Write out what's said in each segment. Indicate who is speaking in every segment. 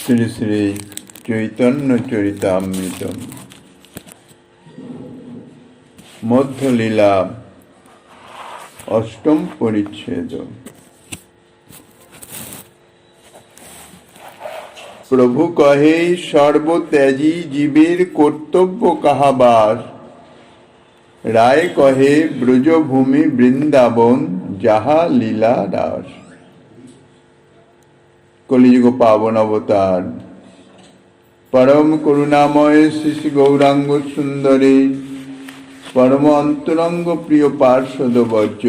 Speaker 1: শ্রী শ্রী চৈতন্য চরিতামৃত মধ্যলীলা অষ্টম পরিচ্ছেদ। প্রভু কহে সর্বত্যাজি জীবের কর্তব্য কাহাবার, রায় কহে ব্রজভূমি বৃন্দাবন যাহা লীলা রাস। কলিযুগ পাবন অবতার পরম করুণাময় শ্রী গৌরাঙ্গ সুন্দরী পরম অন্তরঙ্গ প্রিয় পার্ষদ বর্জ্য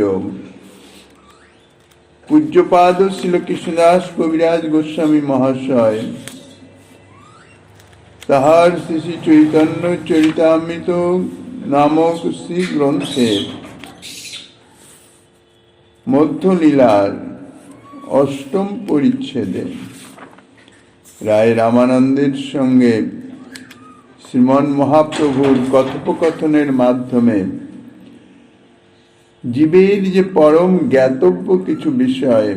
Speaker 1: পূজ্যপাদ শ্রী কৃষ্ণদাস কবিরাজ গোস্বামী মহাশয় তাহার শ্রী শ্রী চৈতন্য চরিতামৃত নামক শ্রী গ্রন্থের মধ্যলীলার অষ্টম পরিচ্ছেদে রায় রামানন্দের সঙ্গে শ্রীমন মহাপ্রভুর কথোপকথনের মাধ্যমে জীবের যে পরম জ্ঞাতব্য কিছু বিষয়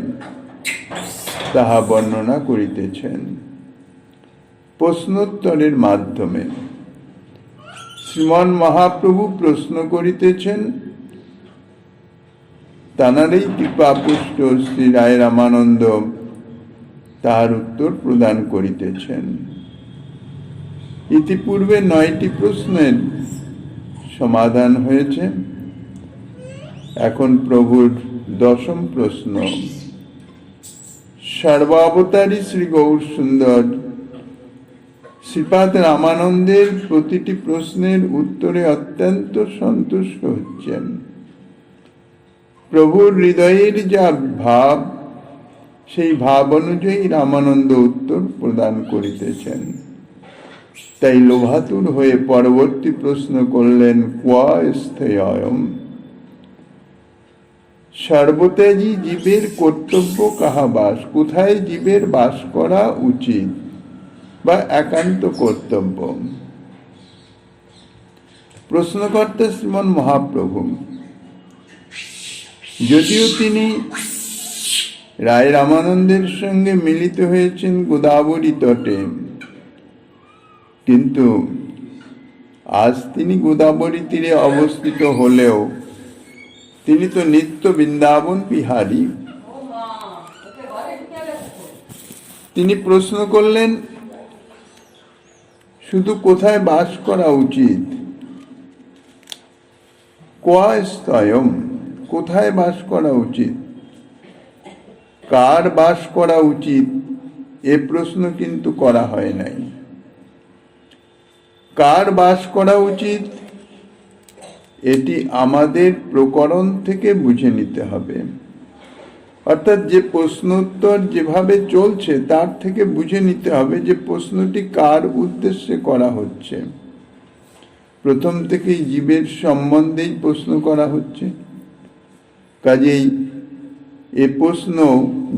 Speaker 1: তাহা বর্ণনা করিতেছেন। প্রশ্নোত্তরের মাধ্যমে শ্রীমন মহাপ্রভু প্রশ্ন করিতেছেন, তাঁরই কৃপাপুষ্ট শ্রী রায় রামানন্দ তার উত্তর প্রদান করিতেছেন। ইতিপূর্বে 9টি প্রশ্নের সমাধান হয়েছে, এখন প্রভুর 10ম প্রশ্ন। সর্বাবতারী শ্রী গৌর সুন্দর শ্রীপাদ রামানন্দের প্রতিটি প্রশ্নের উত্তরে অত্যন্ত সন্তুষ্ট হচ্ছেন। প্রভুর হৃদয়ের যা ভাব, সেই ভাব অনুযায়ী রামানন্দ উত্তর প্রদান করিতেছেন। তাই লোভাতুর হয়ে পরবর্তী প্রশ্ন করলেন, ক্বা স্থেয়ম, সর্বত্যাজি জীবের কর্তব্য কাহা বাস, কোথায় জীবের বাস করা উচিত বা একান্ত কর্তব্য। প্রশ্নকর্তা শ্রীমন মহাপ্রভু, যদিও তিনি রায় রামানন্দের সঙ্গে মিলিত হয়েছেন গোদাবরী তটে, কিন্তু আজ তিনি গোদাবরী তীরে অবস্থিত হলেও তিনি তো নিত্য বৃন্দাবন বিহারী। তিনি প্রশ্ন করলেন, শুধু কোথায় বাস করা উচিত, ক্বা স্থয়ম, কোথায় বাস করা উচিত, কার বাস করা উচিত, এ প্রশ্ন কিন্তু করা হয় নাই। কার বাস করা উচিত এটি আমাদের প্রকরণ থেকে বুঝে নিতে হবে। অর্থাৎ যে প্রশ্নোত্তর যেভাবে চলছে তার থেকে বুঝে নিতে হবে যে প্রশ্নটি কার উদ্দেশ্যে করা হচ্ছে। প্রথম থেকেই জীবের সম্বন্ধেই প্রশ্ন করা হচ্ছে, কাজেই এ প্রশ্ন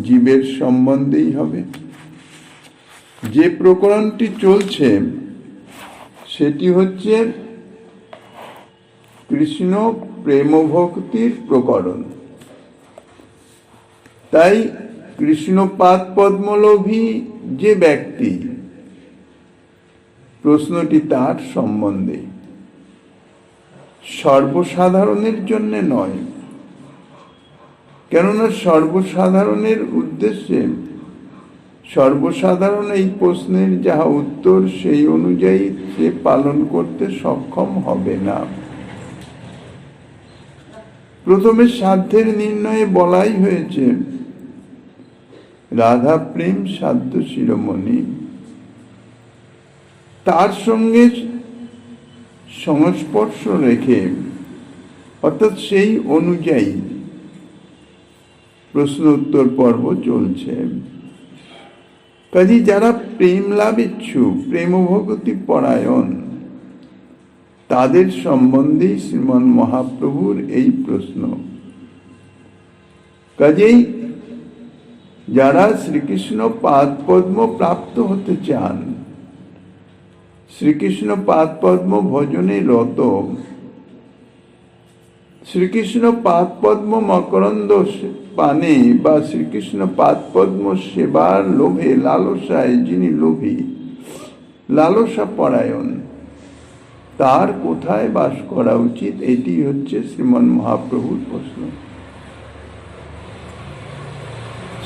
Speaker 1: জীবের সম্বন্ধেই হবে। যে প্রকরণটি চলছে সেটি হচ্ছে কৃষ্ণ প্রেম ভক্তির প্রকরণ। তাই কৃষ্ণপাদ পদ্মলোভী যে ব্যক্তি, প্রশ্নটি তার সম্বন্ধে, সর্বসাধারণের জন্য নয়। কেননা সর্বসাধারণের উদ্দেশ্যে সর্বসাধারণ এই প্রশ্নের যাহা উত্তর সেই অনুযায়ী সে পালন করতে সক্ষম হবে না। প্রথমে সাধ্যের নির্ণয়ে বলাই হয়েছে, রাধা প্রেম সাধ্য শিরোমণি, তার সঙ্গে সংস্পর্শ রেখে অর্থাৎ সেই অনুযায়ী প্রশ্ন উত্তর পর্ব চলছে। কাজে যারা প্রেম লাভ ইচ্ছুক, প্রেম ভক্তি পরায়ণ, তাদের সম্বন্ধেই শ্রীমন মহাপ্রভুর এই প্রশ্ন। কাজেই যারা শ্রীকৃষ্ণ পাদ পদ্ম প্রাপ্ত হতে চান, শ্রীকৃষ্ণ পাদ পদ্ম ভজনে রত, শ্রীকৃষ্ণ পাদপদ্ম মকরন্দ পানে বা শ্রীকৃষ্ণ পাদপদ্ম সেবার লোভে লালসায় যিনি লোভী, লালসা পরায়ণ, তার কোথায় বাস করা উচিত? এটি হচ্ছে শ্রীমন মহাপ্রভুর প্রশ্ন।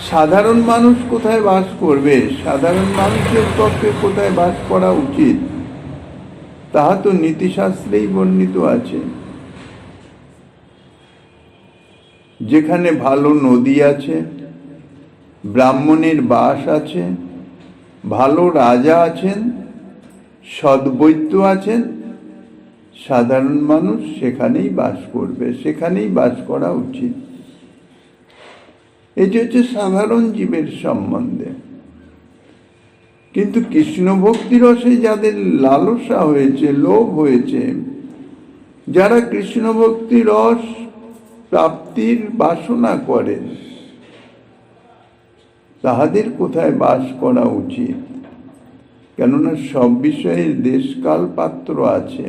Speaker 1: সাধারণ মানুষ কোথায় বাস করবে, সাধারণ মানুষের পক্ষে কোথায় বাস করা উচিত, তাহা তো নীতিশাস্ত্রেই বর্ণিত আছে। যেখানে ভালো নদী আছে, ব্রাহ্মণের বাস আছে, ভালো রাজা আছেন, সদ্বৈত্য আছেন, সাধারণ মানুষ সেখানেই বাস করবে, সেখানেই বাস করা উচিত। এটি হচ্ছে সাধারণ জীবের সম্বন্ধে। কিন্তু কৃষ্ণ ভক্তি রসে যাদের লালসা হয়েছে, লোভ হয়েছে, যারা কৃষ্ণ ভক্তি রস প্রাপ্তির বাসনা করেন, তাহাদের কোথায় বাস করা উচিত? কেননা সব বিষয়ের দেশকাল পাত্র আছে,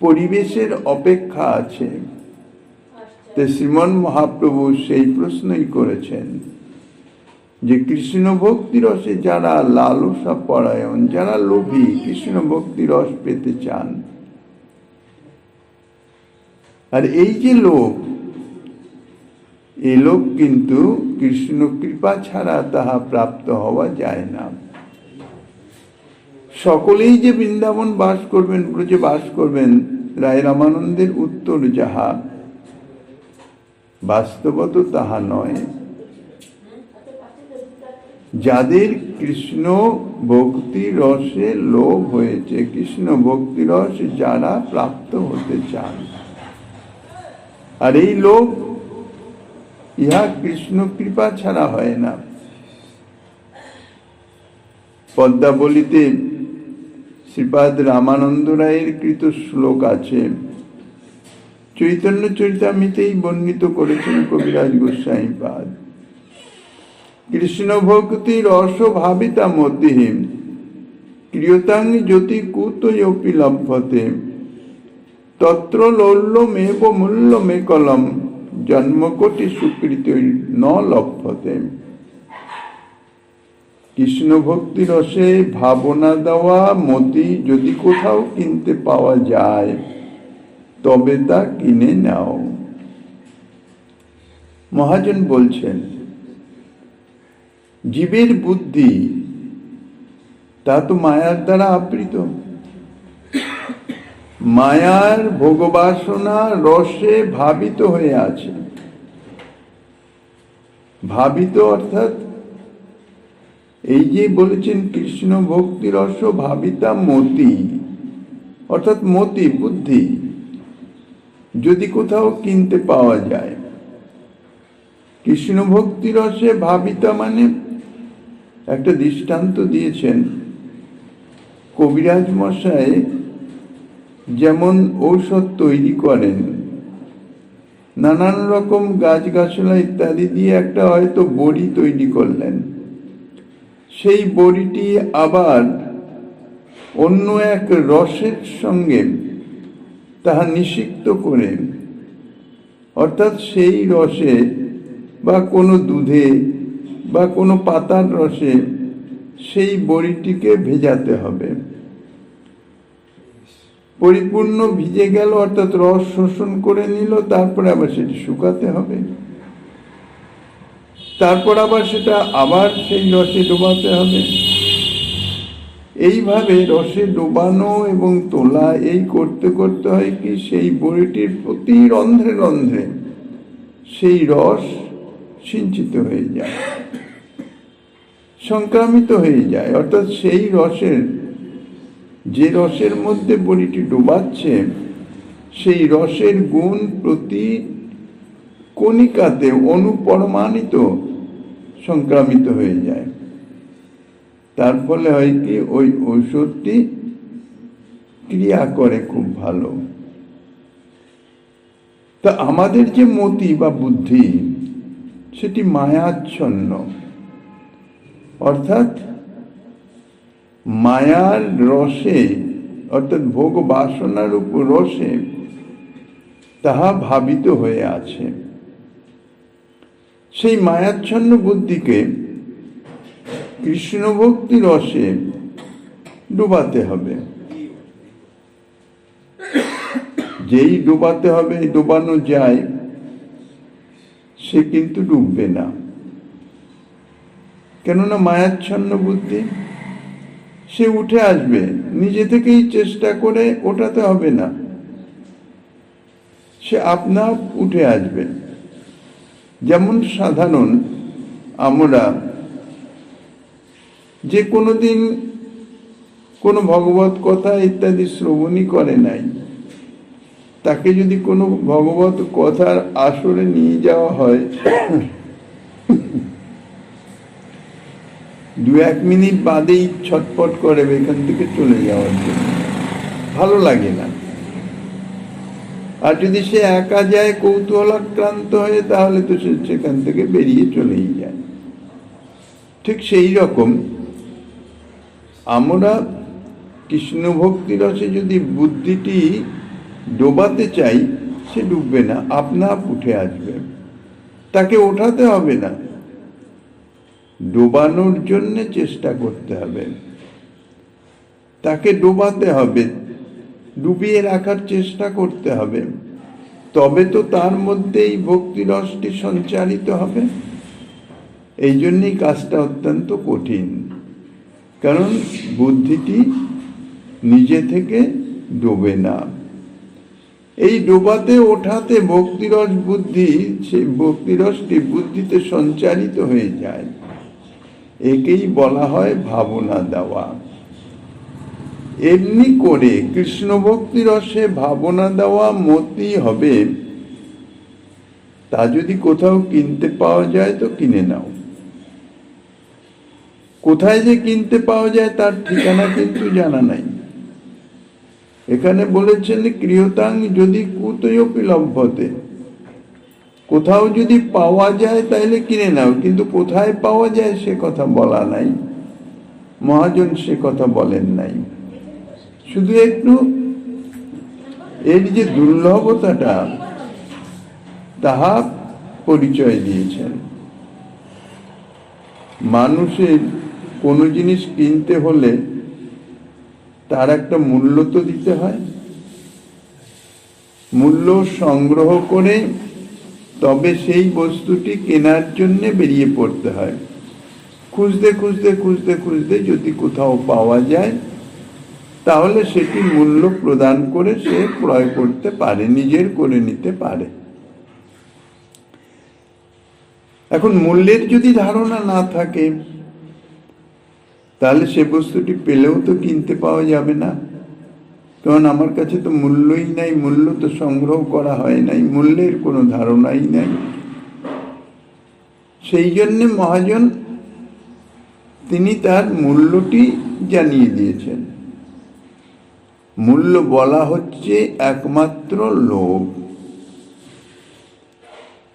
Speaker 1: পরিবেশের অপেক্ষা আছে। শ্রীমন মহাপ্রভু সেই প্রশ্নই করেছেন যে কৃষ্ণ ভক্তি রসে যারা লালসা পরায়ণ, যারা লোভী, কৃষ্ণ ভক্তি রস পেতে চান, আর এই যে লোক, এই লোক কিন্তু কৃষ্ণ কৃপা ছাড়া তাহা প্রাপ্ত হওয়া যায় না। সকলেই যে বৃন্দাবন বাস করবেন, ব্রজে বাস করবেন, রায় রামানন্দের উত্তর যাহা, বাস্তবত তাহা নয়। যাদের কৃষ্ণ ভক্তি রসে লোভ হয়েছে, কৃষ্ণ ভক্তি রস যারা প্রাপ্ত হতে চান, আর এই লোভ ইহা কৃষ্ণ কৃপা ছাড়া হয় না। পদ্মাবলীতে শ্রীপাদ রামানন্দ রায়ের কৃত শ্লোক আছে, চৈতন্য চরিতামৃতেই বর্ণিত করেছেন কবিরাজ গোস্বামী পাদ। কৃষ্ণ ভক্তি রস ভাবিতা মতিহীন ক্রিয়তাং জ্যোতি কুতয়োপি লভ্যতে তত্র লৌল্যমেব মূল্যমে কলম জন্মকোটি সুকৃত ন লভ্যতে। কৃষ্ণ ভক্তি রসে ভাবনা দেওয়া মতি যদি কোথাও কিনতে পাওয়া যায়, তবে তা কিনে নাও। মহাজন বলছেন, জীবের বুদ্ধি তা তো মায়ার দ্বারা আবৃত। মায়ার ভোগবাসনা রসে ভাবিত হয়ে আছে। ভাবিত অর্থাৎ এই যে বলেছেন কৃষ্ণ ভক্তি রস ভাবিতা মতি, অর্থাৎ মতি বুদ্ধি যদি কোথাও কিনতে পাওয়া যায়। কৃষ্ণ ভক্তি রসে ভাবিতা মানে একটা দৃষ্টান্ত দিয়েছেন, কবিরাজ মশাই যেমন ঔষধ তৈরি করেন, নানান রকম গাছগাছলা ইত্যাদি দিয়ে একটা হয়তো বড়ি তৈরি করলেন, সেই বড়িটি আবার অন্য এক রসের সঙ্গে তাহা নিষিক্ত করে, অর্থাৎ সেই রসে বা কোনো দুধে বা কোনো পাতার রসে সেই বড়িটিকে ভেজাতে হবে। পরিপূর্ণ ভিজে গেল, অর্থাৎ রস শোষণ করে নিল, তারপরে আবার সেটি শুকাতে হবে, তারপর আবার সেটা আবার সেই রসে ডোবাতে হবে। এইভাবে রসে ডোবানো এবং তোলা এই করতে করতে হয় কি, সেই বড়িটির প্রতি রন্ধ্রে রন্ধ্রে সেই রস সিঞ্চিত হয়ে যায়, সংক্রামিত হয়ে যায়। অর্থাৎ সেই রসের, যে রসের মধ্যে বড়িটি ডোবাচ্ছে, সেই রসের গুণ প্রতি কণিকাতে অনুপরমাণিত সংক্রামিত হয়ে যায়। তার ফলে হয় কি, ওই ঔষধটি ক্রিয়া করে খুব ভালো। তা আমাদের যে মতি বা বুদ্ধি, সেটি মায়াচ্ছন্ন, অর্থাৎ মায়ার রসে, অর্থাৎ ভোগ বাসনার উপর রসে তাহা ভাবিত হয়ে আছে। সেই মায়াচ্ছন্ন বুদ্ধিকে কৃষ্ণ ভক্তি রসে ডুবাতে হবে। যেই ডুবাতে হবে, ডুবানো যায়, সে কিন্তু ডুববে না। কেননা মায়াচ্ছন্ন বুদ্ধি, সে উঠে আসবে, নিজে থেকেই চেষ্টা করে ওঠাতে হবে না, সে আপনা উঠে আসবে। যেমন সাধারণ আমরা যে কোনোদিন কোনো ভগবত কথা ইত্যাদি শ্রবণই করে নাই, তাকে যদি কোনো ভগবত কথার আসরে নিয়ে যাওয়া হয়, 2-1 মিনিট বাদেই ছটপট করে এখান থেকে চলে যাওয়ার জন্য, ভালো লাগে না। আর যদি সে একা যায় কৌতূহলাক্রান্ত হয়ে, তাহলে তো সে সেখান থেকে বেরিয়ে চলেই যায়। ঠিক সেই রকম আমরা কৃষ্ণ ভক্তি রসে যদি বুদ্ধিটি ডোবাতে চাই, সে ডুববে না, আপনা উঠে আসবে। তাকে ওঠাতে হবে না, ডোবানোর জন্য চেষ্টা করতে হবে, তাকে ডোবাতে হবে, ডুবিয়ে রাখার চেষ্টা করতে হবে। তবে তো তার মধ্যে এই ভক্তি রসটি সঞ্চারিত হবে। এই জন্যই কাজটা অত্যন্ত কঠিন, কারণ বুদ্ধিটি নিজে থেকে ডোবে না। এই ডোবাতে ওঠাতে ভক্তিরস বুদ্ধি, সেই ভক্তিরসটি বুদ্ধিতে সঞ্চারিত হয়ে যায়। একেই বলা হয় ভাবনা দেওয়া। এমনি করে কৃষ্ণ ভক্তি রসে ভাবনা দেওয়া মতি হবে। তা যদি কোথাও কিনতে পাওয়া যায় তো কিনে নাও। কোথায় যে কিনতে পাওয়া যায় তার ঠিকানা কিন্তু জানা নাই। এখানে বলেছেন ক্রিয়তাং যদি কুতয়োপি লভ্যতে, কোথাও যদি পাওয়া যায় তাহলে কিনে নাও, কিন্তু কোথায় পাওয়া যায় সে কথা বলা নাই, মহাজন সে কথা বলেন নাই। শুধু একটু এর যে দুর্লভতাটা তাহা পরিচয় দিয়েছেন। মানুষের কোনো জিনিস কিনতে হলে তার একটা মূল্য তো দিতে হয়, মূল্য সংগ্রহ করে তবে সেই বস্তুটি কেনার জন্য বেরিয়ে পড়তে হয়। খুঁজতে খুঁজতে খুঁজতে খুঁজতে যদি কোথাও পাওয়া যায়, তাহলে সেটি মূল্য প্রদান করে সে ক্রয় করতে পারে, নিজের করে নিতে পারে। এখন মূল্যের যদি ধারণা না থাকে, তাহলে সে বস্তুটি পেলেও তো কিনতে পাওয়া যাবে না, কারণ আমার কাছে তো মূল্যই নাই, মূল্য তো সংগ্রহ করা হয় নাই, মূল্যের কোনো ধারণাই নাই। সেই জন্যে মহাজন তিনি তার মূল্যটি জানিয়ে দিয়েছেন। মূল্য বলা হচ্ছে একমাত্র লোভ।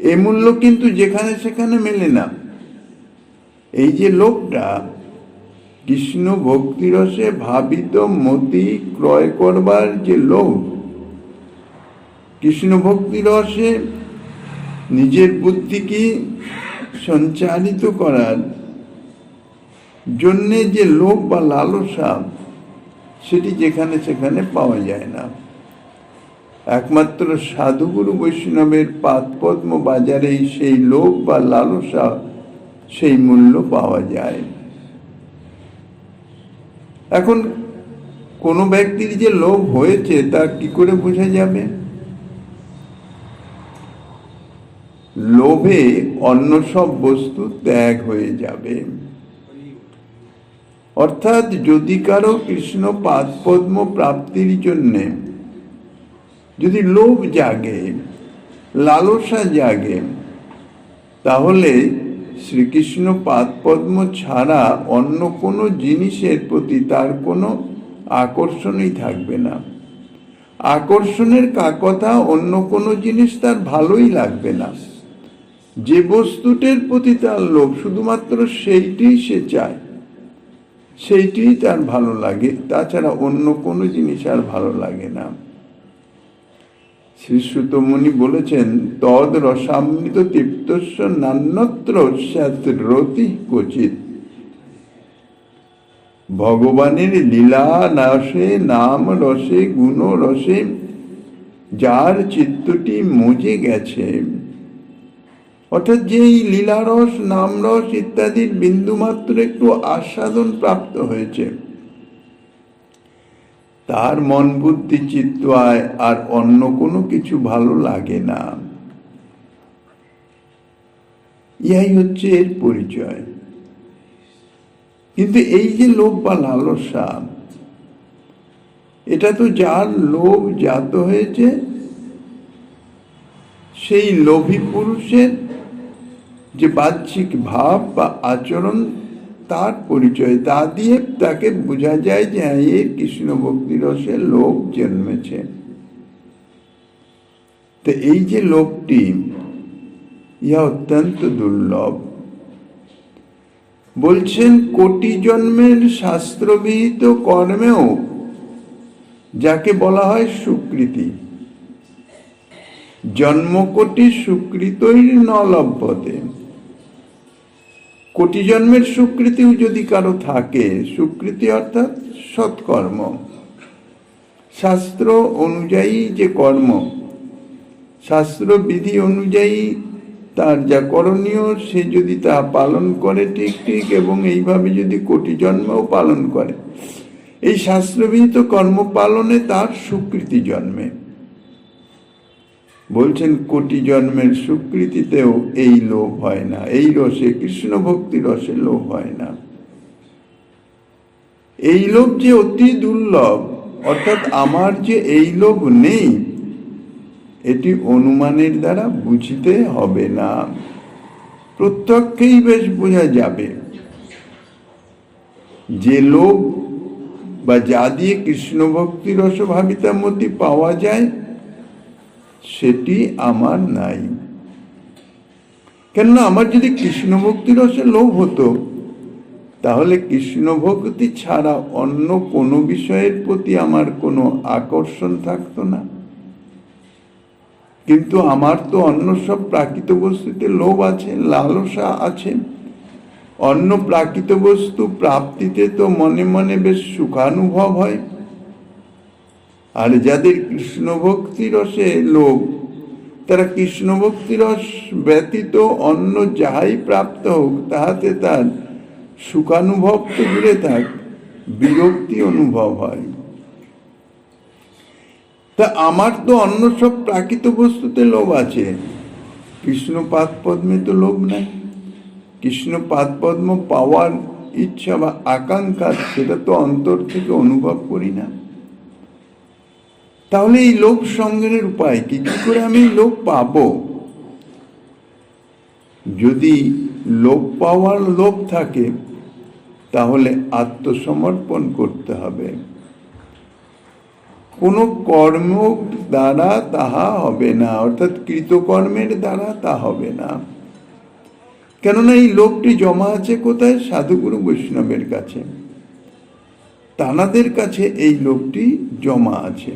Speaker 1: এই মূল্য কিন্তু যেখানে সেখানে মেলে না। এই যে লোভটা, কৃষ্ণ ভক্তিরসে ভাবিত মতি ক্রয় করবার যে লোভ, কৃষ্ণ ভক্তিরসে নিজের বুদ্ধিকে সঞ্চারিত করার জন্যে যে লোভ বা লালসা, সেটি যেখানে সেখানে পাওয়া যায় না। একমাত্র সাধুগুরু বৈষ্ণবের পাদপদ্ম বাজারেই সেই লোভ বা লালসা, সেই মূল্য পাওয়া যায়। এখন কোনো ব্যক্তির যে লোভ হয়েছে তা কি করে বোঝা যাবে? লোভে অন্য সব বস্তু ত্যাগ হয়ে যাবে। অর্থাৎ যদি কারো কৃষ্ণ পাদপদ্ম প্রাপ্তির জন্যে যদি লোভ জাগে, লালসা জাগে, তাহলে শ্রীকৃষ্ণ পাদপদ্ম ছাড়া অন্য কোনো জিনিসের প্রতি তার কোনো আকর্ষণই থাকবে না। আকর্ষণের কথা, অন্য কোনো জিনিস তার ভালোই লাগবে না। যে বস্তুটির প্রতি তার লোভ, শুধুমাত্র সেইটি সে চায়, সেইটি তার ভালো লাগে, তাছাড়া অন্য কোনো জিনিস আর ভালো লাগে না। শ্রী সুতমুনি বলেছেন, তদ রসামৃত তৃপ্তস্য নান্যত্র রতি ক্বচিৎ। ভগবানের লীলা রসে, নাম রসে, গুণ রসে যার চিত্তটি মজে গেছে, অর্থাৎ যে এই লীলারস, নামরস ইত্যাদির বিন্দুমাত্র একটু আস্বাদন প্রাপ্ত হয়েছে, তার মন বুদ্ধি চিত্ত আর অন্য কোনো কিছু ভালো লাগে না। ইহাই হচ্ছে এর পরিচয়। কিন্তু এই যে লোভ বা লালসা, এটা তো যার লোভ জাত হয়েছে সেই লোভী পুরুষের যে বাহ্যিক ভাব বা আচরণ, তার পরিচয়, তা দিয়ে তাকে বোঝা যায় যে এই কৃষ্ণ ভক্তি রসে লোভ জন্মেছে। তো এই যে লোভটি, ইহা অত্যন্ত দুর্লভ। বলছেন, কোটি জন্মের শাস্ত্রবিহিত কর্মেও যাকে বলা হয় সুকৃতি, জন্মকোটি সুকৃতই ন লভ্যতে। কোটি জন্মের সুকৃতিও যদি কারো থাকে, সুকৃতি অর্থাৎ সৎকর্ম, শাস্ত্র অনুযায়ী যে কর্ম, শাস্ত্র বিধি অনুযায়ী তার যা করণীয়, সে যদি তা পালন করে ঠিক ঠিক, এবং এইভাবে যদি কোটি জন্মও পালন করে, এই শাস্ত্রবিহিত কর্ম পালনে তার সুকৃতি জন্মে। বলছেন, কোটি জন্মের সুকৃতিতেও এই লোভ হয় না, এই রসে, কৃষ্ণ ভক্তি রসে লোভ হয় না। এই লোভ যে অতি দুর্লভ, অর্থাৎ আমার যে এই লোভ নেই, এটি অনুমানের দ্বারা বুঝতে হবে না, প্রত্যক্ষেই বেশ বোঝা যাবে। যে লোভ বা যা দিয়ে কৃষ্ণ ভক্তি রস ভাবিতামতি পাওয়া যায়, সেটি আমার নাই। কেননা আমার যদি কৃষ্ণ ভক্তি রসে লোভ হতো, তাহলে কৃষ্ণ ভক্তি ছাড়া অন্য কোনো বিষয়ের প্রতি আমার কোনো আকর্ষণ থাকতো না। কিন্তু আমার তো অন্য সব প্রাকৃত বস্তুতে লোভ আছে, লালসা আছে। অন্য প্রাকৃত বস্তু প্রাপ্তিতে তো মনে মনে বেশ সুখানুভব হয়। আর যাদের কৃষ্ণ ভক্তি রসে লোভ, তারা কৃষ্ণ ভক্তি রস ব্যতীত অন্য যাহাই প্রাপ্ত হোক, তাহাতে তার সুখানুভব তো দূরে থাক, বিরক্তি অনুভব হয়। তা আমার তো অন্য সব প্রাকৃত বস্তুতে লোভ আছে, কৃষ্ণ পাদপদ্মে তো লোভ নাই। কৃষ্ণ পাদপদ্ম পাওয়ার ইচ্ছা বা আকাঙ্ক্ষা, সেটা তো অন্তর থেকে অনুভব করি না। তাহলে এই লোভ সংগ্রহের উপায় কি? কি করে আমি লোভ পাবো? যদি লোভ পাওয়ার লোভ থাকে, তাহলে আত্মসমর্পণ করতে হবে। কোনো কর্ম দ্বারা তাহা হবে না, অর্থাৎ কৃতকর্মের দ্বারা তা হবে না। কেননা এই লোভটি জমা আছে কোথায়? সাধুগুরু বৈষ্ণবের কাছে, তানাদের কাছে এই লোভটি জমা আছে।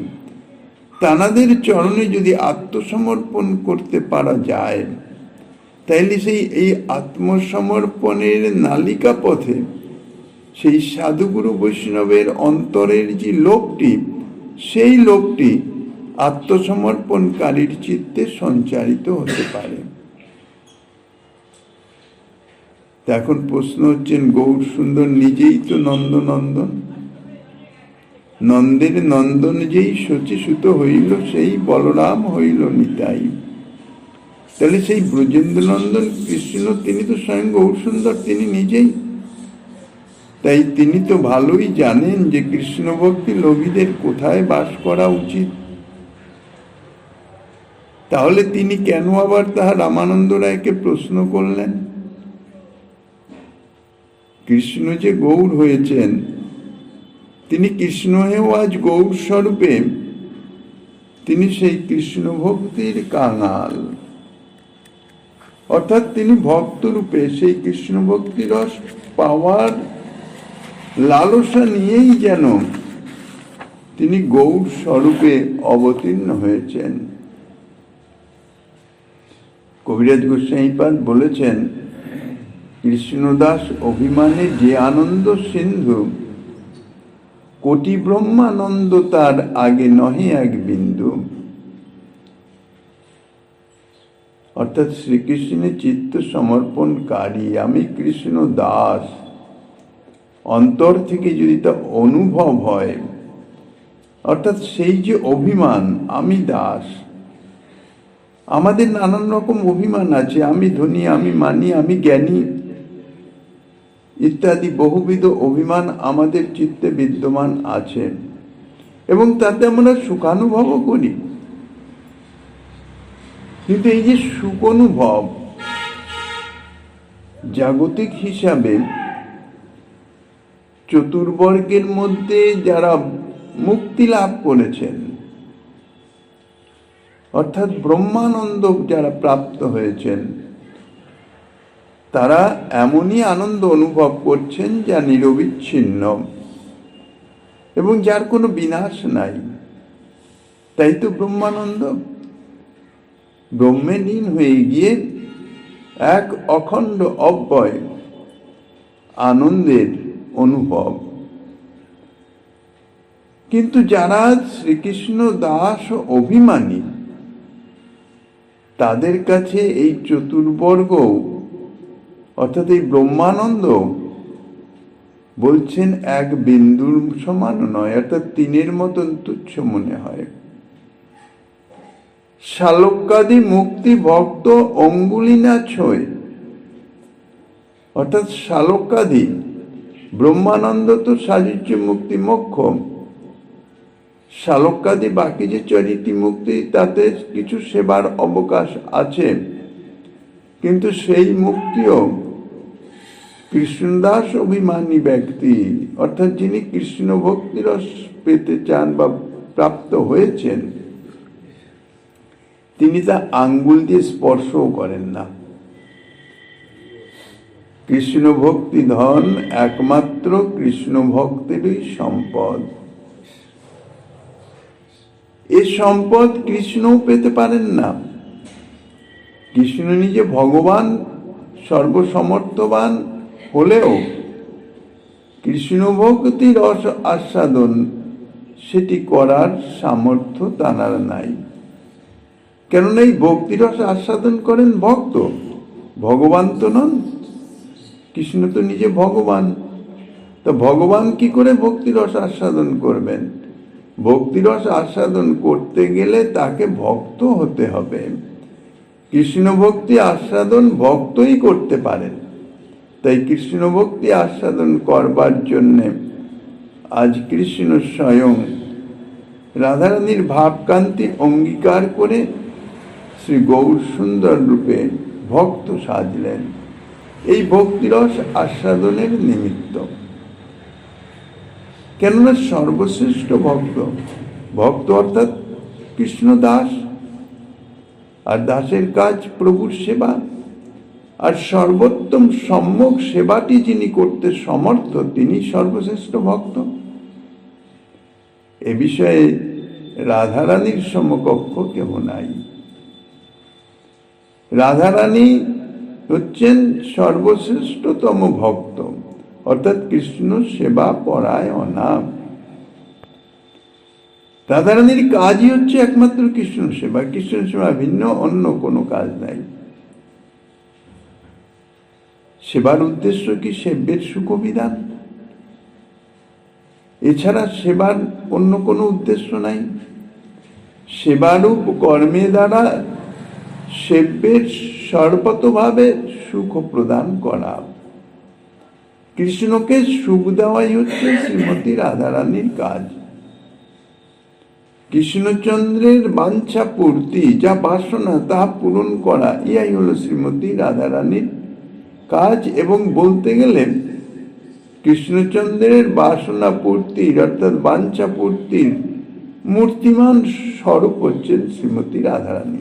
Speaker 1: তানাদের চরণে যদি আত্মসমর্পণ করতে পারা যায়, তাইলে সেই এই আত্মসমর্পণের নালিকা পথে সেই সাধুগুরু বৈষ্ণবের অন্তরের যে লোভটি, সেই লোভটি আত্মসমর্পণকারীর চিত্তে সঞ্চারিত হতে পারে। এখন প্রশ্ন হচ্ছেন, গৌর সুন্দর নিজেই তো নন্দনন্দন, নন্দের নন্দন যেই শচীসুত হইল, সেই বলরাম হইল নিতাই। তাহলে সেই ব্রজেন্দ্র নন্দন কৃষ্ণ, তিনি তো স্বয়ং গৌর সুন্দর, তিনি নিজেই। তাই তিনি তো ভালোই জানেন যে কৃষ্ণ ভক্তি লোভীদের কোথায় বাস করা উচিত। তাহলে তিনি কেন আবার তাহার রামানন্দ রায়কে প্রশ্ন করলেন? কৃষ্ণ যে গৌর হয়েছেন, তিনি কৃষ্ণ হয়েও আজ গৌর স্বরূপে তিনি সেই কৃষ্ণ ভক্তির কাঙাল, অর্থাৎ তিনি ভক্ত রূপে সেই কৃষ্ণ ভক্তি রস পাওয়ার লালসা নিয়েই যেন তিনি গৌর স্বরূপে অবতীর্ণ হয়েছেন। কবিরাজ গোস্বামীপাদ বলেছেন, কৃষ্ণদাস অভিমানে যে আনন্দ সিন্ধু, কোটি ব্রহ্মানন্দ তার আগে নহে এক বিন্দু। অর্থাৎ শ্রীকৃষ্ণের চিত্ত সমর্পণকারী, আমি কৃষ্ণ দাস, অন্তর থেকে যদি তা অনুভব হয়, অর্থাৎ সেই যে অভিমান, আমি দাস। আমাদের নানান রকম অভিমান আছে, আমি ধনী, আমি মানি, আমি জ্ঞানী ইত্যাদি বহুবিধ অভিমান আমাদের চিত্তে বিদ্যমান আছে, এবং তাতে আমরা সুখানুভবও করি। কিন্তু এই যে সুখ অনুভব জাগতিক হিসাবে চতুর্বর্গের মধ্যে যারা মুক্তি লাভ করেছেন, অর্থাৎ ব্রহ্মানন্দ যারা প্রাপ্ত হয়েছেন, তারা এমনই আনন্দ অনুভব করছেন যা নিরবিচ্ছিন্ন এবং যার কোনো বিনাশ নাই। তাই তো ব্রহ্মানন্দ, ব্রহ্মে লীন হয়ে গিয়ে এক অখণ্ড অব্যয় আনন্দের অনুভব। কিন্তু যারা শ্রীকৃষ্ণ দাস অভিমানী, তাদের কাছে এই চতুর্বর্গ অর্থাৎ এই ব্রহ্মানন্দ বলছেন এক বিন্দুর সমান নয়, অর্থাৎ তিনের মতন তুচ্ছ মনে হয়। শালক্যাদি মুক্তি ভক্ত অঙ্গুলি না ছোঁয়, অর্থাৎ শালক্যাদি ব্রহ্মানন্দ তো সাযুজ্য মুক্তি মোক্ষ, শালক্যাদি বাকি যে চরিতি মুক্তি তাতে কিছু সেবার অবকাশ আছে, কিন্তু সেই মুক্তিও কৃষ্ণদাস অভিমানী ব্যক্তি, অর্থাৎ যিনি কৃষ্ণ ভক্তিরস পেতে চান বা প্রাপ্ত হয়েছেন, তিনি তা আঙ্গুল দিয়ে স্পর্শও করেন না। কৃষ্ণ ভক্তি ধন একমাত্র কৃষ্ণ ভক্তেরই সম্পদ। এ সম্পদ কৃষ্ণও পেতে পারেন না। কৃষ্ণ নিজে ভগবান, সর্বসমর্থবান হলেও কৃষ্ণ ভক্তির আস্বাদন সেটি করার সামর্থ্য তাঁর নাই। কেননা এই ভক্তিরস আস্বাদন করেন ভক্ত, ভগবান তো নন। কৃষ্ণ তো নিজে ভগবান, তো ভগবান কি করে ভক্তিরস আস্বাদন করবেন? ভক্তিরস আস্বাদন করতে গেলে তাকে ভক্ত হতে হবে। কৃষ্ণ ভক্তি আস্বাদন ভক্তই করতে পারেন। তাই কৃষ্ণ ভক্তি আস্বাদন করবার জন্যে আজ কৃষ্ণ স্বয়ং রাধারানীর ভাবকান্তি অঙ্গীকার করে শ্রী গৌর সুন্দর রূপে ভক্ত সাজলেন, এই ভক্তিরস আস্বাদনের নিমিত্ত। কেননা সর্বশ্রেষ্ঠ ভক্ত, ভক্ত অর্থাৎ কৃষ্ণ দাস, আর দাসের কাজ প্রভুর সেবা, আর সর্বোত্তম সম্যক সেবাটি যিনি করতে সমর্থ তিনি সর্বশ্রেষ্ঠ ভক্ত। এ বিষয়ে রাধারানীর সমকক্ষ কেহ নাই। রাধারানী হচ্ছেন সর্বশ্রেষ্ঠতম ভক্ত, অর্থাৎ কৃষ্ণ সেবা পরায়ণা। রাধারানীর কাজই হচ্ছে একমাত্র কৃষ্ণ সেবা, কৃষ্ণ সেবা ভিন্ন অন্য কোনো কাজ নাই। সেবার উদ্দেশ্য কি? সেব্যের সুখবিধান, এছাড়া সেবার অন্য কোনো উদ্দেশ্য নাই। সেবারূপ কর্মে দ্বারা সেব্যের সর্বতভাবে সুখ প্রদান করা, কৃষ্ণকে সুখ দেওয়াই হচ্ছে শ্রীমতী রাধারানীর কাজ। কৃষ্ণচন্দ্রের বাঞ্ছা পূর্তি, যা বাসনা তা পূরণ করা, ইহাই হলো শ্রীমতী রাধারানীর কাজ। এবং বলতে গেলে কৃষ্ণচন্দ্রের বাসনা পূর্তির অর্থাৎ বাঞ্ছা পূর্তির মূর্তিমান স্বরূপ হচ্ছেন শ্রীমতী রাধারানী।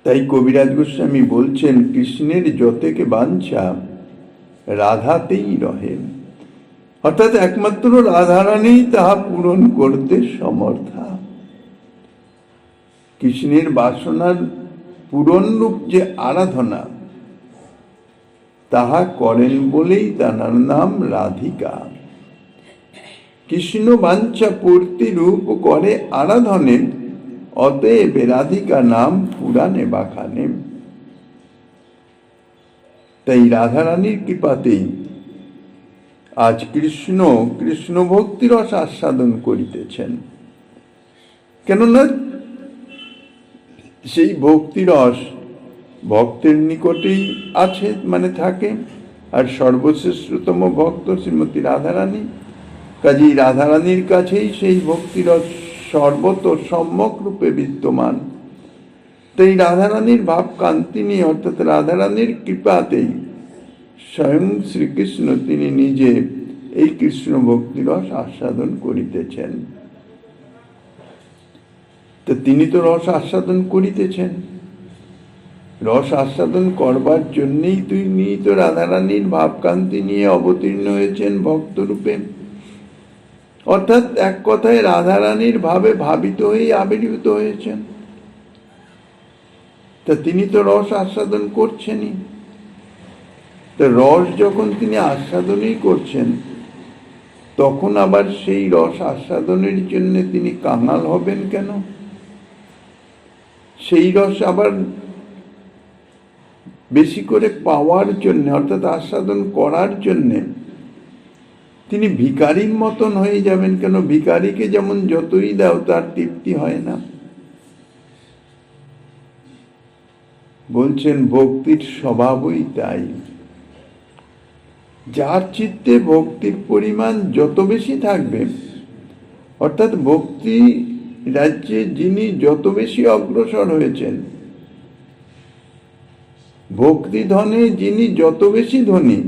Speaker 1: তাই কবিরাজ গোস্বামী বলছেন, কৃষ্ণের যতেকে বাঞ্ছা রাধাতেই রহে, অর্থাৎ একমাত্র রাধারানী তাহা পূরণ করতে সমর্থা। কৃষ্ণের বাসনার পূরণরূপ যে আরাধনা তাহা করেন বলেই তার নাম রাধিকা। কৃষ্ণ বাঞ্ছা পূর্তি রূপ করে আরাধনে, অতএব রাধিকা নাম পুরাণে বাখানে। তাই রাধারানীর কৃপাতেই আজ কৃষ্ণ ভক্তিরস আস্বাদন করিতেছেন। কেননা সেই ভক্তিরস ভক্তের নিকটেই আছে, মানে থাকে। আর সর্বশ্রেষ্ঠতম ভক্ত শ্রীমতী রাধারানী, কাজেই রাধারানীর কাছেই সেই ভক্তিরস সর্বত সম্যক রূপে বিদ্যমান। তাই রাধারানীর ভাব কান্তি নিয়ে, অর্থাৎ রাধারানীর কৃপাতেই স্বয়ং শ্রীকৃষ্ণ তিনি নিজে এই কৃষ্ণ ভক্তিরস আস্বাদন করিতেছেন। তো তিনি তো রস আস্বাদন করিতেছেন, রস আস্বাদন করবার জন্যই তিনি তো রাধারানীর ভাবকান্তি নিয়ে অবতীর্ণ হয়েছেন ভক্তরূপে। অর্থাৎ এক কথায় রাধারানীর ভাবে ভাবিত হয়ে আবির্ভূত হয়েছেন। তা তিনি তো রস আস্বাদন করছেনই। তো রস যখন তিনি আস্বাদনই করছেন, তখন আবার সেই রস আস্বাদনের জন্য তিনি কাঙাল হবেন কেন? সেই রস আবার বেশি করে পাওয়ার জন্য, অর্থাৎ আস্বাদন করার জন্যে তিনি ভিখারির মতন হয়ে যাবেন কেন? ভিখারিকে যেমন যতই দাও তার তৃপ্তি হয় না। বলছেন ভক্তির স্বভাবই তাই। যার চিত্তে ভক্তির পরিমাণ যত বেশি থাকবে, অর্থাৎ ভক্তি রাজ্যে যিনি যত বেশি অগ্রসর হয়েছেন, ভক্তি ধনে যিনি যত বেশি ধনী,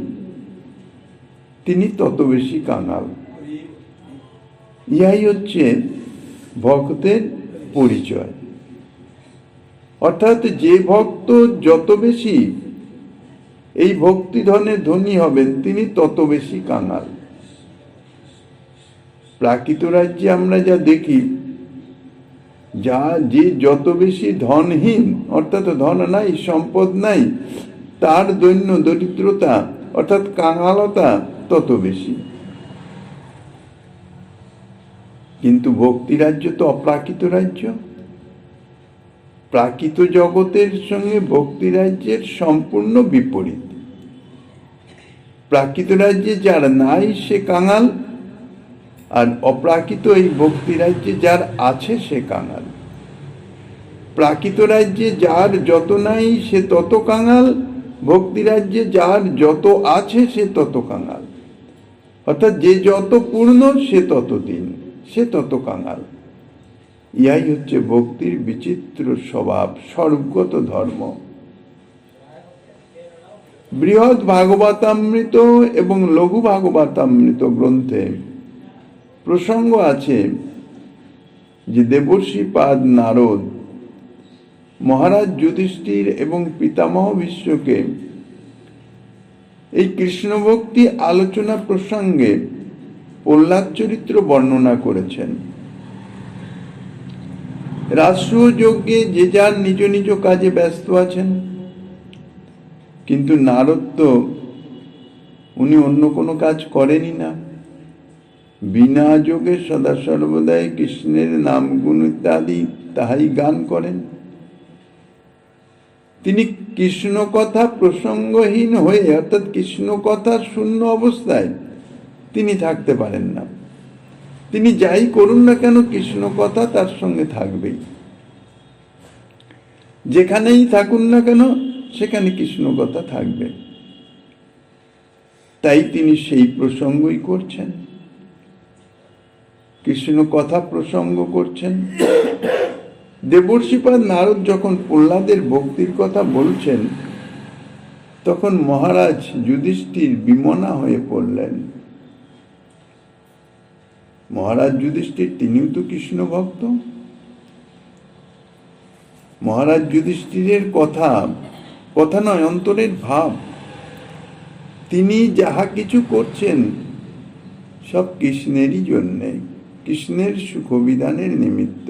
Speaker 1: তিনি তত বেশি কাঙাল। ইহাই হচ্ছে ভক্তের পরিচয়। অর্থাৎ যে ভক্ত যত বেশি এই ভক্তি ধনে ধনী হবেন, তিনি তত বেশি কাঙাল। প্রাকৃত রাজ্যে আমরা যা দেখি, যে যত বেশি ধনহীন, অর্থাৎ ধন নাই, সম্পদ নাই, তার দৈন্য দরিদ্রতা অর্থাৎ কাঙালতা তত বেশি। কিন্তু ভক্তি রাজ্য তো অপ্রাকৃত রাজ্য। প্রাকৃত জগতের সঙ্গে ভক্তি রাজ্যের সম্পূর্ণ বিপরীত। প্রাকৃত রাজ্যে যার নাই সে কাঙাল, আর অপ্রাকৃত এই ভক্তি রাজ্যে যার আছে সে কাঙাল। প্রাকৃত রাজ্যে যার যত নাই সে তত কাঙাল, ভক্তি রাজ্যে যার যত আছে সে তত কাঙাল। অর্থাৎ যে যত পূর্ণ সে তত দিন, সে তত কাঙাল। ইহাই হচ্ছে ভক্তির বিচিত্র স্বভাব, স্বরূপগত ধর্ম। বৃহৎ ভাগবতামৃত এবং লঘু ভাগবতামৃত গ্রন্থে প্রসঙ্গ আছে যে দেবর্ষিপাদ নারদ মহারাজ যুধিষ্ঠির এবং পিতামহ ভীষ্মকে এই কৃষ্ণ ভক্তি আলোচনা প্রসঙ্গে প্রহ্লাদ চরিত্র বর্ণনা করেছেন। রাষ্ট্রীয় যজ্ঞে যে যার নিজ নিজ কাজে ব্যস্ত আছেন, কিন্তু নারদ তো উনি অন্য কোনো কাজ করেনই না। বিনা যোগে সদা সর্বদাই কৃষ্ণের নাম গুণ ইত্যাদি তাহাই গান করেন। তিনি কৃষ্ণ কথা প্রসঙ্গহীন হয়ে, অর্থাৎ কৃষ্ণ কথা শূন্য অবস্থায় তিনি থাকতে পারেন না। তিনি যাই করুন না কেন, কৃষ্ণ কথা তার সঙ্গে থাকবেই। যেখানেই থাকুন না কেন সেখানে কৃষ্ণ কথা থাকবে। তাই তিনি সেই প্রসঙ্গই করছেন, কৃষ্ণ কথা প্রসঙ্গ করছেন। দেবর্ষিপাদ নারদ যখন প্রহ্লাদের ভক্তির কথা বলছেন, তখন মহারাজ যুধিষ্ঠির বিমনা হয়ে পড়লেন। মহারাজ যুধিষ্ঠির তিনিও তো কৃষ্ণ ভক্ত। মহারাজ যুধিষ্ঠিরের কথা নয়, অন্তরের ভাব। তিনি যাহা কিছু করছেন সব কৃষ্ণেরই জন্যে, কৃষ্ণের সুখবিধানের নিমিত্ত।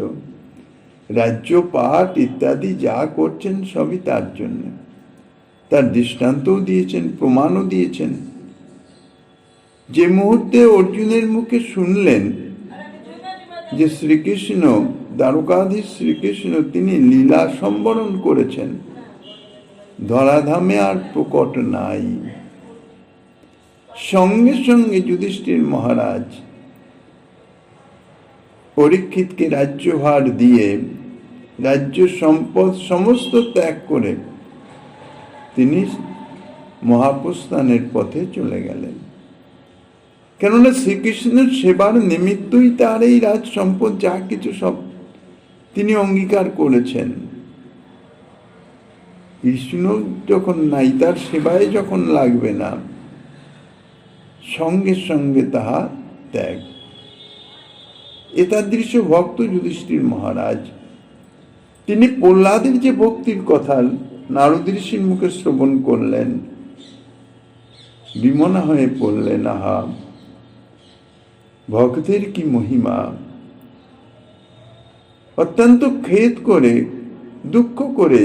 Speaker 1: রাজ্য পাঠ ইত্যাদি যা করছেন সবই তার জন্য। তার দৃষ্টান্তও দিয়েছেন, প্রমাণও দিয়েছেন। যে মুহূর্তে অর্জুনের মুখে শুনলেন যে শ্রীকৃষ্ণ, দ্বারকাধীশ শ্রীকৃষ্ণ, তিনি লীলা সম্বরণ করেছেন, ধরাধামে আর প্রকট নাই, সঙ্গে সঙ্গে যুধিষ্ঠির মহারাজ পরীক্ষিতকে রাজ্যভার দিয়ে রাজ্য সম্পদ সমস্ত ত্যাগ করে তিনি মহাপ্রস্থানের পথে চলে গেলেন। কেননা শ্রীকৃষ্ণের সেবার নিমিত্তই তার এই রাজ সম্পদ যা কিছু সব তিনি অঙ্গীকার করেছেন। কৃষ্ণ যখন নাই, তার সেবায় যখন লাগবে না, সঙ্গে সঙ্গে তাহা ত্যাগ। এতাদৃশ ভক্ত যুধিষ্ঠির মহারাজ, তিনি প্রহ্লাদের যে ভক্তির কথা নারদ ঋষির মুখে শ্রবণ করলেন, বিমনা হয়ে পড়লেন, আহা, ভক্তের কি মহিমা! অত্যন্ত খেদ করে, দুঃখ করে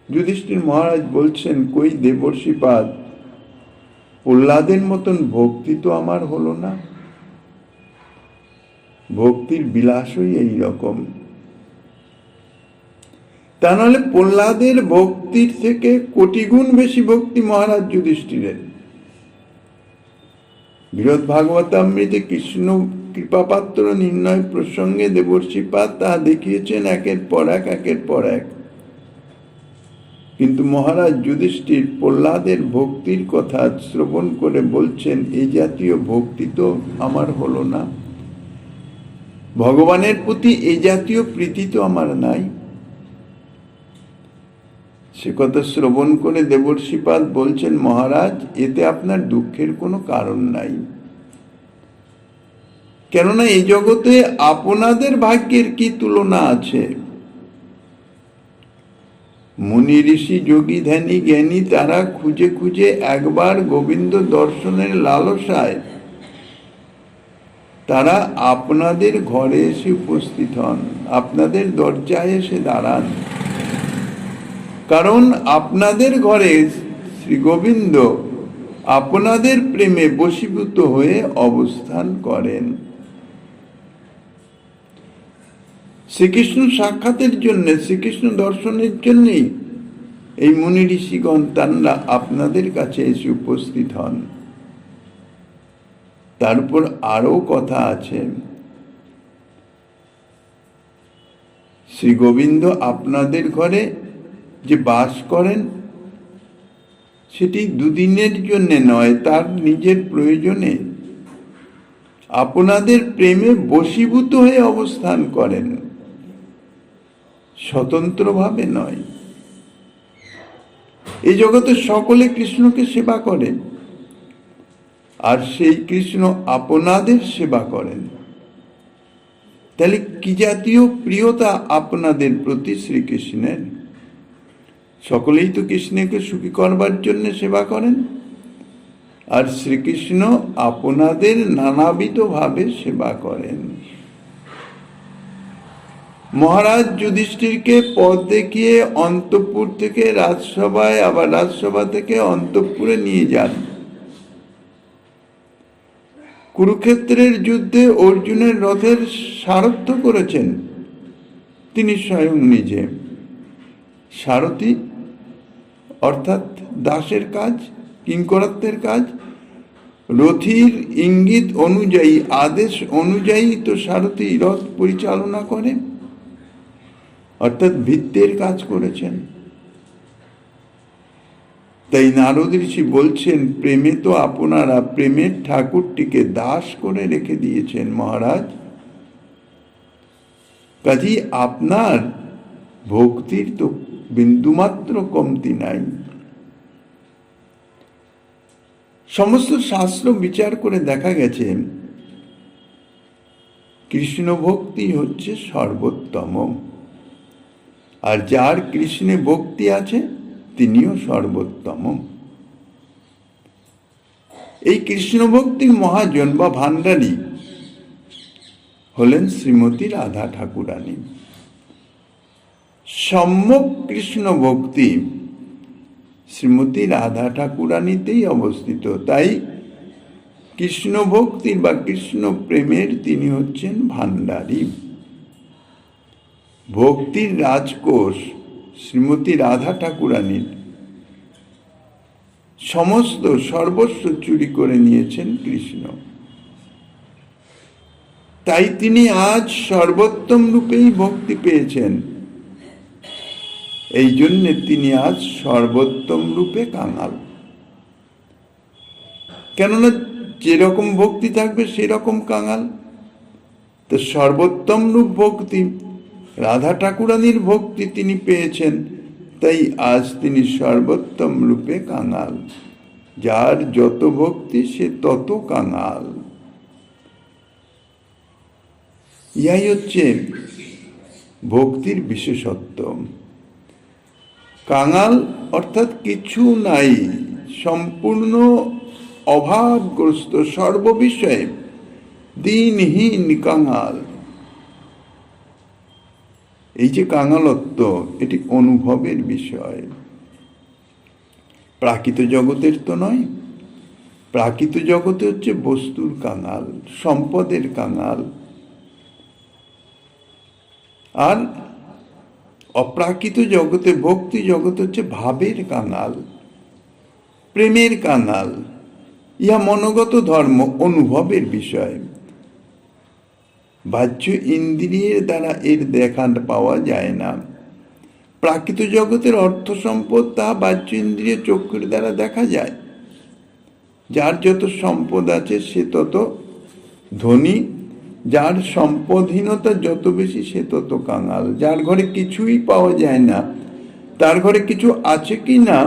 Speaker 1: যুধিষ্ঠির মহারাজ বলছেন, কই দেবর্ষিপাদ, প্রহ্লাদের মতন ভক্তি তো আমার হলো না। ভক্তির বিলাসই এই রকম। তা নাহলে প্রহ্লাদের ভক্তির থেকে কোটি গুণ বেশি ভক্তি মহারাজ যুধিষ্ঠিরের। বৃহৎ ভাগবতামৃতে কৃষ্ণ কৃপাপাত্র নির্ণয় প্রসঙ্গে দেবর্ষিপাদ তা দেখিয়েছেন একের পর এক, একের পর এক। কিন্তু মহারাজ যুধিষ্ঠির প্রহ্লাদের ভক্তির কথা শ্রবণ করে বলছেন, এই জাতীয় ভক্তি তো আমার হলো না, ভগবানের প্রতি এই জাতীয় প্রীতি তো আমার নাই। সে কথা শ্রবণ করে দেবর্ষিপাদ বলছেন, মহারাজ, এতে আপনার দুঃখের কোনো কারণ নাই। কেননা এই জগতে আপনাদের ভাগ্যের কি তুলনা আছে? মুনি ঋষি যোগী ধ্যানী জ্ঞানী তারা খুঁজে খুঁজে একবার গোবিন্দ দর্শনের লালসায় তারা আপনাদের ঘরে এসে উপস্থিত হন, আপনাদের দরজায় এসে দাঁড়ান। কারণ আপনাদের ঘরে শ্রী গোবিন্দ আপনাদের প্রেমে বশীভূত হয়ে অবস্থান করেন। শ্রীকৃষ্ণ সাক্ষাতের জন্য, শ্রীকৃষ্ণ দর্শনের জন্যই এই মুনি ঋষিগণ তারা আপনাদের কাছে এসে উপস্থিত হন। তারপর আরো কথা আছে, শ্রী গোবিন্দ আপনাদের ঘরে যে বাস করেন সেটি দুদিনের জন্য নয়, তার নিজের প্রয়োজনে আপনাদের প্রেমে বশীভূত হয়ে অবস্থান করেন, স্বতন্ত্রভাবে নয়। এই জগতে সকলে কৃষ্ণকে সেবা করেন, আর সেই কৃষ্ণ আপনাদের সেবা করেন। তাহলে কি জাতীয় প্রিয়তা আপনাদের প্রতি শ্রীকৃষ্ণের! সকলেই তো কৃষ্ণকে সুখী করবার জন্য সেবা করেন, আর শ্রীকৃষ্ণ আপনাদের নানাবিধভাবে সেবা করেন। মহারাজ যুধিষ্ঠিরকে পথ দেখিয়ে অন্তঃপুর থেকে রাজসভায়, আবার রাজসভা থেকে অন্তঃপুরে নিয়ে যান। কুরুক্ষেত্রের যুদ্ধে অর্জুনের রথের সারথ্য করেছেন তিনি স্বয়ং নিজে। সারথি অর্থাৎ দাসের কাজ, কিঙ্করত্বের কাজ। রথীর ইঙ্গিত অনুযায়ী, আদেশ অনুযায়ী তো সারথি রথ পরিচালনা করে, অর্থাৎ ভিত্তের কাজ করেছেন। তাই নারদ ঋষি বলছেন, প্রেমে তো আপনারা প্রেমের ঠাকুরটিকে দাস করে রেখে দিয়েছেন মহারাজ, কাজী আপনার ভক্তির তো বিন্দুমাত্র কমতি নাই। সমস্ত শাস্ত্র বিচার করে দেখা গেছে কৃষ্ণ ভক্তি হচ্ছে সর্বোত্তম, আর যার কৃষ্ণে ভক্তি আছে তিনিও সর্বোত্তম। এই কৃষ্ণ ভক্তির মহাজন বা ভান্ডারী হলেন শ্রীমতী রাধা ঠাকুরানী। সম্যক কৃষ্ণ ভক্তি শ্রীমতী রাধা ঠাকুরানীতেই অবস্থিত। তাই কৃষ্ণ ভক্তির বা কৃষ্ণ প্রেমের তিনি হচ্ছেন ভান্ডারী। ভক্তির রাজকোষ শ্রীমতী রাধা ঠাকুরানীর সমস্ত সর্বস্ব চুরি করে নিয়েছেন কৃষ্ণ। তাই তিনি আজ সর্বোত্তম রূপেই ভক্তি পেয়েছেন। এই জন্যে তিনি আজ সর্বোত্তম রূপে কাঙাল। কেননা যেরকম ভক্তি থাকবে সেরকম কাঙাল। তো সর্বোত্তম রূপ ভক্তি, রাধা ঠাকুরানীর ভক্তি তিনি পেয়েছেন, তাই আজ তিনি সর্বোত্তম রূপে কাঙাল। যার যত ভক্তি সে তত কাঙাল। ইহাই হচ্ছে ভক্তির বিশেষত্ব। কাঙাল অর্থাৎ কিছু নাই, সম্পূর্ণ অভাবগ্রস্ত, সর্ববিষয়ে দিনহীন কাঙাল। এই যে কাঙালত্ব, এটি অনুভবের বিষয়, প্রাকৃত জগতের তো নয়। প্রাকৃত জগতে হচ্ছে বস্তুর কাঙাল, সম্পদের কাঙাল। আর অপ্রাকৃত জগতে, ভক্তি জগৎ হচ্ছে ভাবের কাঙাল, প্রেমের কাঙাল। ইহা মনোগত ধর্ম, অনুভবের বিষয়। বাহ্য ইন্দ্রিয়ের দ্বারা এর দেখা পাওয়া যায় না। প্রাকৃত জগতের অর্থ সম্পদ তা বাহ্য ইন্দ্রিয় চক্ষুর দ্বারা দেখা যায়। যার যত সম্পদ আছে সে তত ধনী, যার সম্পদহীনতা যত বেশি সে তত কাঙাল। যার ঘরে কিছুই পাওয়া যায় না, তার ঘরে কিছু আছে কি না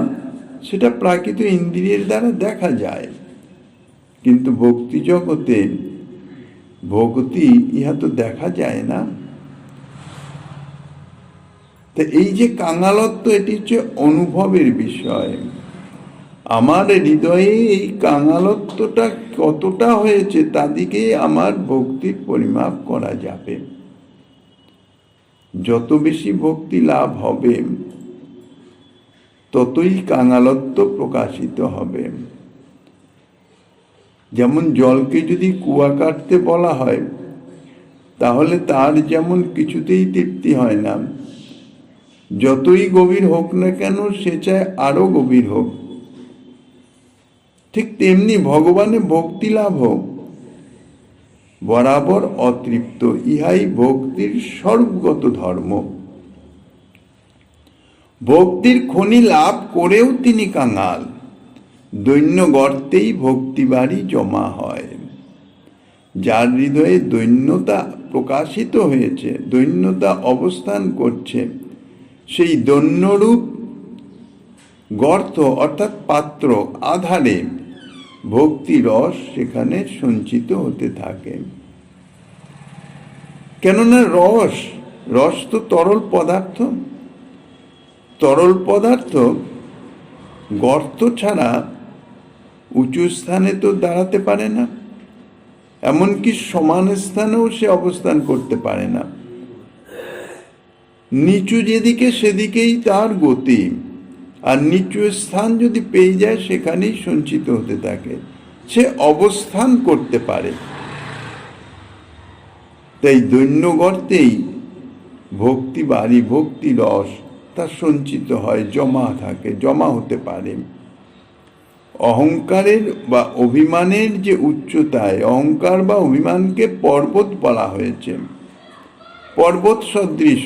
Speaker 1: সেটা প্রাকৃত ইন্দ্রিয়ের দ্বারা দেখা যায়। কিন্তু ভক্তি জগতে ভক্তি ইহা তো দেখা যায় না। তো এই যে কাঙালত্ব, এটি হচ্ছে অনুভবের বিষয়। আমার হৃদয়ে এই কাঙালত্বটা কতটা হয়েছে তা দিকে আমার ভক্তির পরিমাপ করা যাবে। যত বেশি ভক্তি লাভ হবে ততই কাঙালত্ব প্রকাশিত হবে। যেমন জলকে যদি কুয়া কাটতে বলা হয় তাহলে তার যেমন কিছুতেই তৃপ্তি হয় না, যতই গভীর হোক না কেন সে চায় আরো গভীর হোক। ঠিক তেমনি ভগবানে ভক্তি লাভ হোক, বরাবর অতৃপ্ত। ইহাই ভক্তির স্বরূপগত ধর্ম। ভক্তির খনি লাভ করেও তিনি কাঙাল। দৈন্য গর্তেই ভক্তি বাড়ি জমা হয়। যার হৃদয়ে দৈন্যতা প্রকাশিত হয়েছে, দৈন্যতা অবস্থান করছে, সেই দৈন্যরূপ গর্ত অর্থাৎ পাত্র আধারে ভক্তি রস সেখানে সঞ্চিত হতে থাকে। কেননা রস তো তরল পদার্থ। তরল পদার্থ গর্ত ছাড়া উঁচু স্থানে তো দাঁড়াতে পারে না, এমনকি সমান স্থানেও সে অবস্থান করতে পারে না। নিচু যেদিকে সেদিকেই তার গতি, আর নিচু স্থান যদি পেয়ে যায় সেখানেই সঞ্চিত হতে থাকে, সে অবস্থান করতে পারে। তাই দৈন্য গর্তেই ভক্তি বাড়ি, ভক্তি রস তা সঞ্চিত হয়, জমা থাকে, জমা হতে পারে। অহংকারের বা অভিমানের যে উচ্চতায়, অহংকার বা অভিমানকে পর্বত বলা হয়েছে, পর্বত সদৃশ।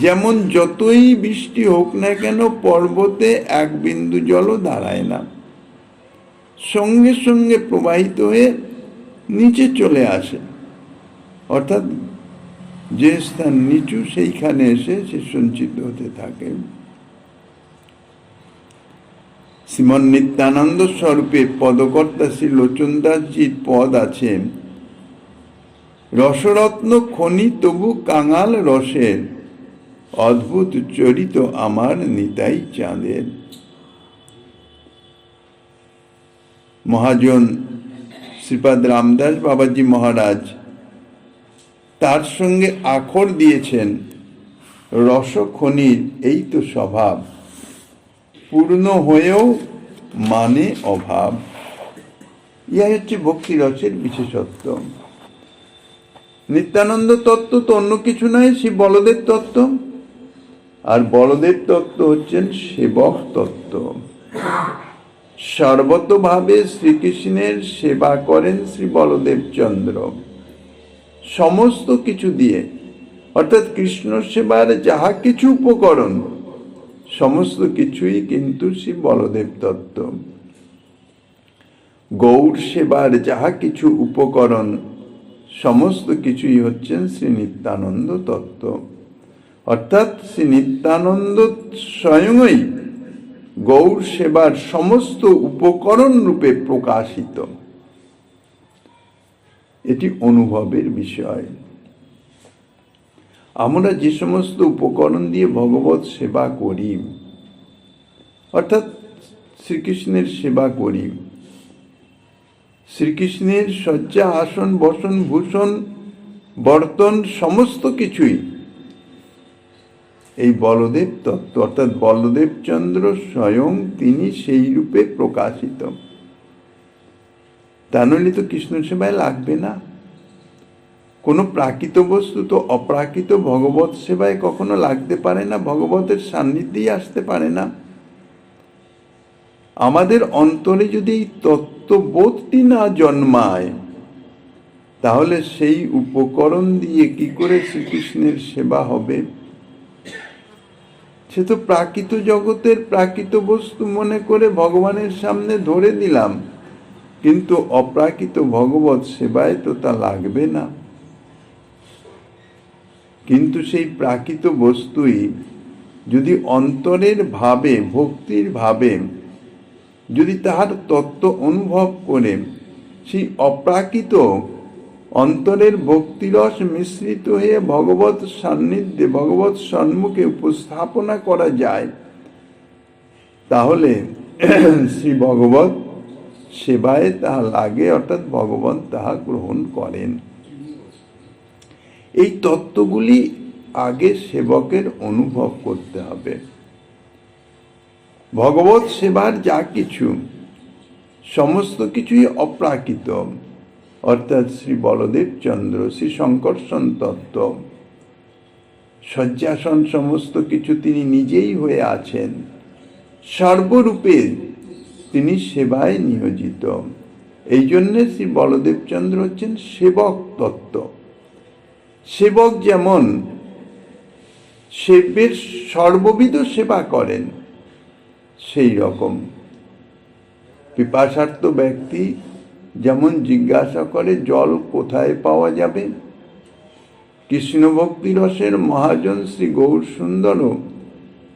Speaker 1: যেমন যতই বৃষ্টি হোক না কেন পর্বতে এক বিন্দু জলও দাঁড়ায় না, সঙ্গে সঙ্গে প্রবাহিত হয়ে নিচে চলে আসে। অর্থাৎ যে স্থান নিচু সেইখানে এসে সে সঞ্চিত হতে থাকে। শ্রীমন নিত্যানন্দ স্বরূপে পদকর্তা শ্রী লোচনদাসজির পদ আছে, রসরত্ন খনি তবু কাঙাল রসের, অদ্ভুত চরিত আমার নিতাই চাঁদের। মহাজন শ্রীপাদ রামদাস বাবাজি মহারাজ তার সঙ্গে আখর দিয়েছেন রসখনির, এই তো স্বভাব, পূর্ণ হয়েও মানে অভাব। ইহাই হচ্ছে ভক্তি রসের বিশেষত্ব। নিত্যানন্দ তত্ত্ব তো অন্য কিছু নয়, শ্রী বলদেব তত্ত্ব। আর বলদেব তত্ত্ব হচ্ছেন সেবক তত্ত্ব। সর্বতভাবে শ্রীকৃষ্ণের সেবা করেন শ্রী বলদেব চন্দ্র, সমস্ত কিছু দিয়ে। অর্থাৎ কৃষ্ণ সেবার যাহা কিছু উপকরণ, সমস্ত কিছুই কিন্তু শ্রী বলদেব তত্ত্ব। গৌর সেবার যাহা কিছু উপকরণ, সমস্ত কিছুই হচ্ছেন শ্রী নিত্যানন্দ তত্ত্ব। অর্থাৎ শ্রী নিত্যানন্দ স্বয়ংই গৌর সেবার সমস্ত উপকরণ রূপে প্রকাশিত। এটি অনুভবের বিষয়। আমরা যে সমস্ত উপকরণ দিয়ে ভগবত সেবা করি, অর্থাৎ শ্রীকৃষ্ণের সেবা করি, শ্রীকৃষ্ণের শয্যা, আসন, বসন, ভূষণ, বর্তন, সমস্ত কিছুই এই বলদেব তত্ত্ব, অর্থাৎ বলদেব চন্দ্র স্বয়ং তিনি সেই রূপে প্রকাশিত। তা নইলে তো কৃষ্ণ সেবায় লাগবে না। কোনো প্রাকৃত বস্তু তো অপ্রাকৃত ভগবত সেবায় কখনো লাগতে পারে না, ভগবতের সান্নিধ্যেই আসতে পারে না। আমাদের অন্তরে যদি এই তত্ত্ববোধটি না জন্মায়, তাহলে সেই উপকরণ দিয়ে কি করে শ্রীকৃষ্ণের সেবা হবে? সে তো প্রাকৃত জগতের প্রাকৃত বস্তু মনে করে ভগবানের সামনে ধরে দিলাম, কিন্তু অপ্রাকৃত ভগবত সেবায় তো তা লাগবে না। কিন্তু সেই প্রাকৃত বস্তুই যদি অন্তরের ভাবে, ভক্তির ভাবে যদি তাহার তত্ত্ব অনুভব করে সেই অপ্রাকৃত অন্তরের ভক্তিরস মিশ্রিত হয়ে ভগবত সান্নিধ্যে, ভগবত সম্মুখে উপস্থাপনা করা যায়, তাহলে শ্রী ভগবত সেবায় তাহা লাগে, অর্থাৎ ভগবান তাহা গ্রহণ করেন। এই তত্ত্বগুলি আগে সেবকের অনুভব করতে হবে। ভগবত সেবার যা কিছু, সমস্ত কিছুই অপ্রাকৃত, অর্থাৎ শ্রী বলদেব চন্দ্র, শ্রী শঙ্কর্ষণ তত্ত্ব, শয্যাসন, সমস্ত কিছু তিনি নিজেই হয়ে আছেন, সর্বরূপে তিনি সেবায় নিয়োজিত। এই জন্যে শ্রী বলদেব চন্দ্র হচ্ছেন সেবক তত্ত্ব। সেবক যেমন সেবের সর্ববিধ সেবা করেন, সেই রকম পিপাসার্ত ব্যক্তি যেমন জিজ্ঞাসা করে জল কোথায় পাওয়া যাবে, কৃষ্ণ ভক্তি রসের মহাজন শ্রী গৌর সুন্দরও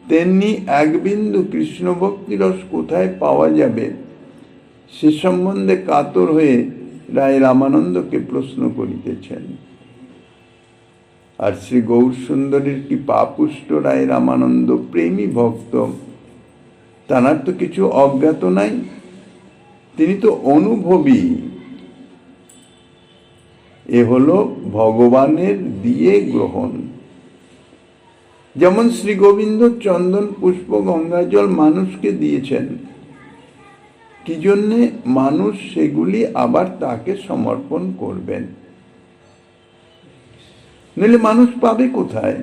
Speaker 1: তেমনি এক বিন্দু কৃষ্ণ ভক্তি রস কোথায় পাওয়া যাবে সে সম্বন্ধে কাতর হয়ে রায় রামানন্দকে প্রশ্ন করিতেছেন। আর শ্রী গৌর সুন্দরের কি পাপুষ্ট রায় রামানন্দ প্রেমী ভক্ত, তার তো কিছু অজ্ঞাত নাই, তিনি তো অনুভবী। এ হলো ভগবানের দিয়ে গ্রহণ। যেমন শ্রী গোবিন্দ চন্দন, পুষ্প, গঙ্গাজল মানুষকে দিয়েছেন, কি জন্যে? মানুষ সেগুলি আবার তাকে সমর্পণ করবেন, নইলে মানুষ পাবে কোথায়?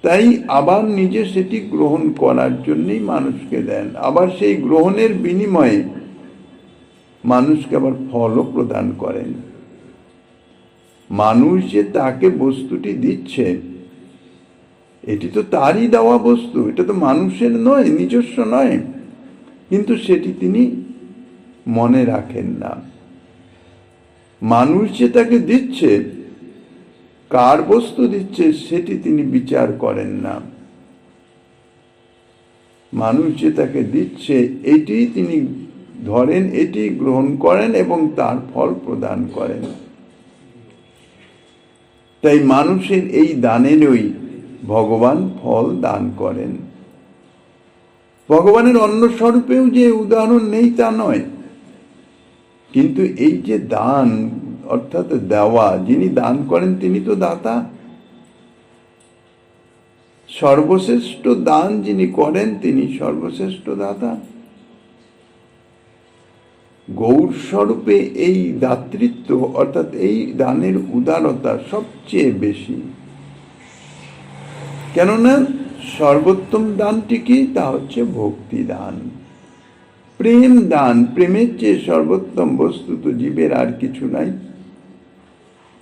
Speaker 1: তাই আবার নিজে সেটি গ্রহণ করার জন্যই মানুষকে দেন। আবার সেই গ্রহণের বিনিময়ে মানুষকে আবার ফলও প্রদান করেন। মানুষ যে তাকে বস্তুটি দিচ্ছে, এটি তো তারই দেওয়া বস্তু, এটা তো মানুষের নয়, নিজস্ব নয়, কিন্তু সেটি তিনি মনে রাখেন না। মানুষ যে তাকে দিচ্ছে, কার বস্তু দিচ্ছে সেটি তিনি বিচার করেন না। মানুষ যে তাকে দিচ্ছে এটি তিনি ধরেন, এটি গ্রহণ করেন এবং তার ফল প্রদান করেন। তাই মানুষের এই দানেরই ভগবান ফল দান করেন। ভগবানের অন্য স্বরূপেও যে উদাহরণ নেই তা নয়, কিন্তু এই যে দান, অর্থাৎ দেওয়া, যিনি দান করেন তিনি তো দাতা। সর্বশ্রেষ্ঠ দান যিনি করেন তিনি সর্বশ্রেষ্ঠ দাতা। গৌর স্বরূপে এই দাতৃত্ব অর্থাৎ এই দানের উদারতা সবচেয়ে বেশি। কেননা সর্বোত্তম দানটি কি? তা হচ্ছে ভক্তি দান, প্রেম দান। প্রেমের চেয়ে সর্বোত্তম বস্তু তো জীবের আর কিছু নাই।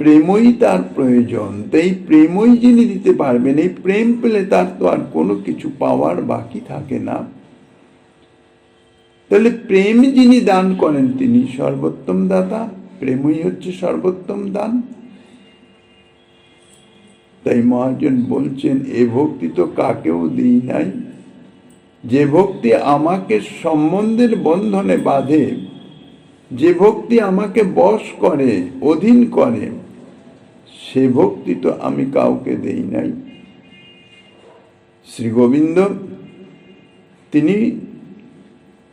Speaker 1: প্রেমই তার প্রয়োজন। তাই প্রেমই যিনি দিতে পারবেন, এই প্রেম পেলে তার তো আর কোনো কিছু পাওয়ার বাকি থাকে না। তাহলে প্রেম যিনি দান করেন তিনি সর্বোত্তম দাতা। প্রেমই হচ্ছে সর্বোত্তম দান। তাই মহাজন বলছেন, এ ভক্তি তো কাকেও দিই নাই, যে ভক্তি আমাকে সম্বন্ধের বন্ধনে বাঁধে, যে ভক্তি আমাকে বশ করে, অধীন করে, সে ভক্তি তো আমি কাউকে দেই নাই। শ্রী গোবিন্দ তিনি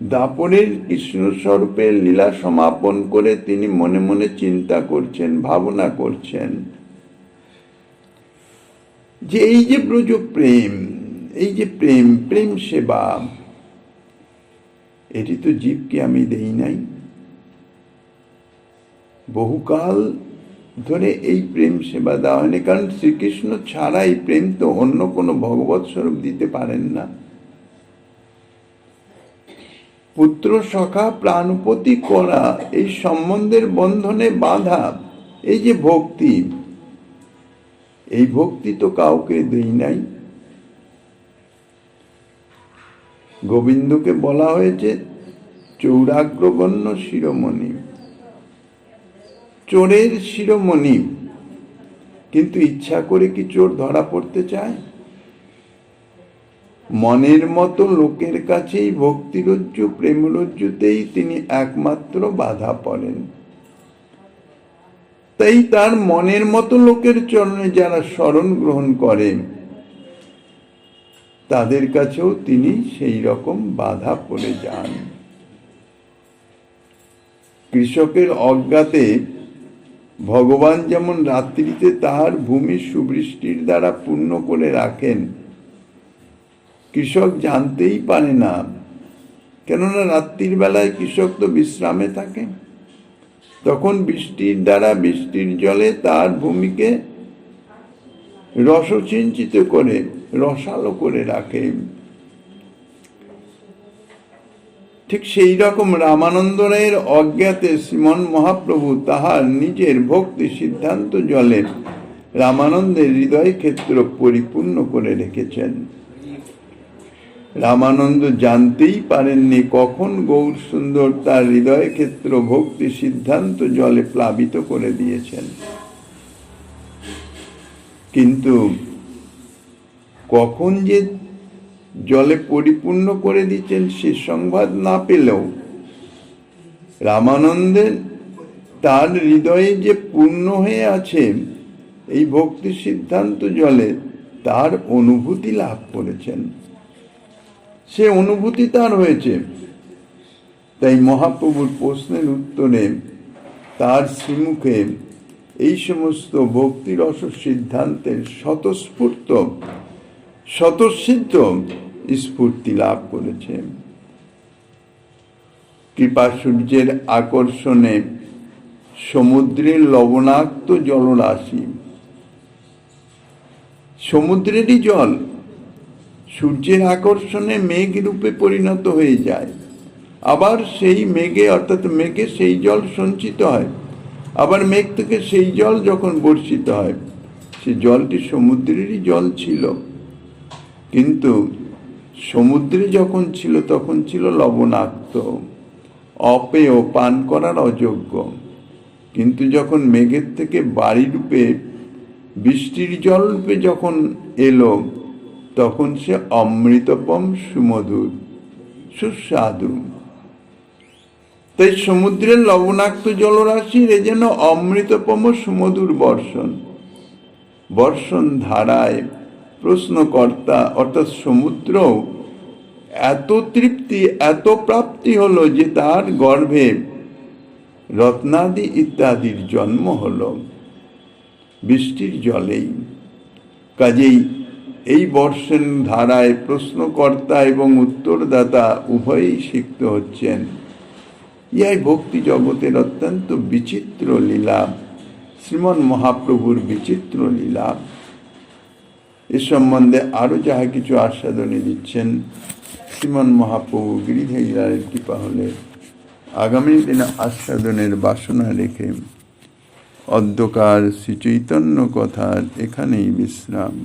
Speaker 1: দাপরের কৃষ্ণ স্বরূপের লীলা সমাপন করে তিনি মনে মনে চিন্তা করছেন, ভাবনা করছেন যে এই যে ব্রজ প্রেম, এই যে প্রেম, প্রেম সেবা, এটি তো জীবকে আমি দেই নাই। বহুকাল ধরে এই প্রেম সেবা দেওয়া হয়নি, কারণ শ্রীকৃষ্ণ ছাড়া এই প্রেম তো অন্য কোনো ভগবৎ স্বরূপ দিতে পারেন না। পুত্র সখা প্রাণপতি করা, এই সম্বন্ধের বন্ধনে বাঁধা, এই যে ভক্তি, এই ভক্তি তো কাউকে দেই নাই। গোবিন্দকে বলা হয়েছে চৌরাগ্রগণ্য শিরোমণি, চোরের শিরোমণি। কিন্তু ইচ্ছা করে কি চোর ধরা পড়তে চায়? মনের মতো লোকের কাছেই ভক্তিরজ্জু, প্রেমরজ্জুতেই তিনি একমাত্র বাধা পড়েন। তাই তার মনের মতো লোকের চরণে যারা শরণ গ্রহণ করে তাদের কাছেও তিনি সেই রকম বাধা পড়ে যান। কৃষকের অজ্ঞাতে ভগবান যেমন রাত্রিতে তাহার ভূমি সুবৃষ্টির দ্বারা পূর্ণ করে রাখেন, কৃষক জানতেই পারে না, কেননা রাত্রির বেলায় কৃষক তো বিশ্রামে থাকে। তখন বৃষ্টির দ্বারা, বৃষ্টির জলে তার ভূমিকে রসসিঞ্চিত করে, রসালো করে রাখে। ঠিক সেই রকম রামানন্দ রায়ের অজ্ঞাতে শ্রীমন মহাপ্রভু তাহার নিজের ভক্তি সিদ্ধান্ত জলে রামানন্দের হৃদয় ক্ষেত্র পরিপূর্ণ করে রেখেছেন। রামানন্দ জানতেই পারেননি কখন গৌর সুন্দর তার হৃদয় ক্ষেত্র ভক্তি সিদ্ধান্ত জলে প্লাবিত করে দিয়েছেন। কিন্তু কখন যে জলে পরিপূর্ণ করে দিচ্ছেন সে সংবাদ না পেলেও রামানন্দের তার হৃদয়ে যে পূর্ণ হয়ে আছে এই ভক্তি সিদ্ধান্ত জলে, তার অনুভূতি লাভ করেছেন। সে অনুভূতি তার হয়েছে। তাই মহাপ্রভুর প্রশ্নের উত্তরে তার শ্রীমুখে এই সমস্ত ভক্তিরস সিদ্ধান্তের স্বতঃসিদ্ধ স্ফূর্তি লাভ করেছে। কৃপা সূর্যের আকর্ষণে সমুদ্রের লবণাক্ত জলরাশি, সমুদ্রেরই জল সূর্যের আকর্ষণে মেঘ রূপে পরিণত হয়ে যায়। আবার সেই মেঘে অর্থাৎ মেঘে সেই জল সঞ্চিত হয়, আবার মেঘ থেকে সেই জল যখন বর্ষিত হয়, সে জলটি সমুদ্রেরই জল ছিল। কিন্তু সমুদ্রে যখন ছিল তখন ছিল লবণাক্ত, অপেয়, পান করার অযোগ্য। কিন্তু যখন মেঘের থেকে বাড়ি রূপে, বৃষ্টির জল রূপে যখন এলো, তখন সে অমৃতপম, সুমধুর, সুস্বাদু। তাই সমুদ্রের লবণাক্ত জলরাশির এ যেন অমৃতপম সুমধুর বর্ষণ ধারায় প্রশ্নকর্তা অর্থাৎ সমুদ্র এত তৃপ্তি, এত প্রাপ্তি হলো যে তার গর্ভে রত্নাদি ইত্যাদির জন্ম হলো বৃষ্টির জলেই। কাজেই এই বর্ষণ ধারায় প্রশ্নকর্তা এবং উত্তরদাতা উভয়ই সিক্ত হচ্ছেন। ইহাই ভক্তি জগতের অত্যন্ত বিচিত্র লীলা, শ্রীমন মহাপ্রভুর বিচিত্র লীলা। এ সম্বন্ধে আরো যাহা কিছু আস্বাদনে দিচ্ছেন শ্রীমন মহাপ্রভু গিরিধারীর কৃপা হলে আগামী দিনে আস্বাদনের বাসনা রেখে অদ্যকার শ্রী চৈতন্য কথার এখানেই বিশ্রাম।